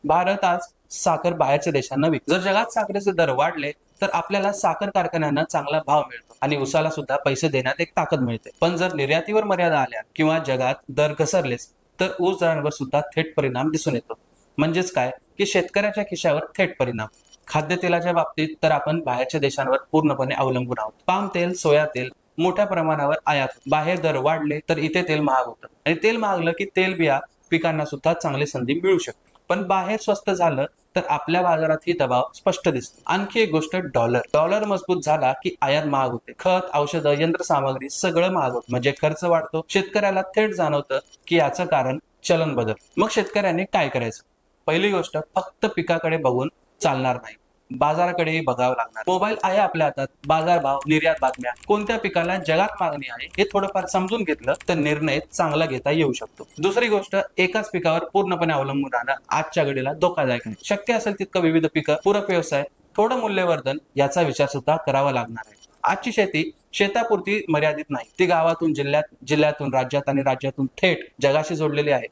भारत आज साखर बाहेरच्या देशांना विकतो. जर जगात साखरेचे दर वाढले तर आपल्याला साखर कारखान्यांना चांगला भाव मिळतो आणि उसाला सुद्धा पैसे देण्यात एक ताकद मिळते. पण जर निर्यातीवर मर्यादा आल्या किंवा जगात दर घसरलेच तर ऊस दरांवर सुद्धा थेट परिणाम दिसून येतो. म्हणजेच काय की शेतकऱ्याच्या खिशावर थेट परिणाम. खाद्यतेलाच्या बाबतीत तर आपण बाहेरच्या देशांवर पूर्णपणे अवलंबून आहोत. पाम तेल, सोया तेल मोठ्या प्रमाणावर आयात. बाहेर दर वाढले तर इथे तेल महाग होतं आणि तेल महागलं की तेलबिया पिकांना सुद्धा चांगली संधी मिळू शकते. पण बाहेर स्वस्त झालं तर आपल्या बाजारात ही दबाव स्पष्ट दिसतो. आणखी एक गोष्ट, डॉलर मजबूत झाला की आयात महाग होते. खत, औषधं, यंत्रसामग्री सगळं महाग होतं. म्हणजे खर्च वाढतो. शेतकऱ्याला थेट जाणवतं की याचं कारण चलन बदल. मग शेतकऱ्यांनी काय करायचं? पहिली गोष्ट, फक्त पिकाकडे बघून चालणार नाही, बाजाराकडेही बघावं लागणार. मोबाईल आहे आपल्या हातात. बाजारभाव, निर्यात बातम्या, कोणत्या पिकाला जगात मागणी आहे हे थोडंफार समजून घेतलं तर निर्णय चांगला घेता येऊ शकतो. दुसरी गोष्ट, एकाच पिकावर पूर्णपणे अवलंबून राहणं आजच्या घडीला धोकादायक आहे. शक्य असेल तितकं विविध पिकं, पूरक व्यवसाय, थोडं मूल्यवर्धन याचा विचार सुद्धा करावा लागणार आहे. आजची शेती शेतापुरती मर्यादित नाही, ती गावातून जिल्ह्यातून राज्यात आणि राज्यातून थेट जगाशी जोडलेली आहे.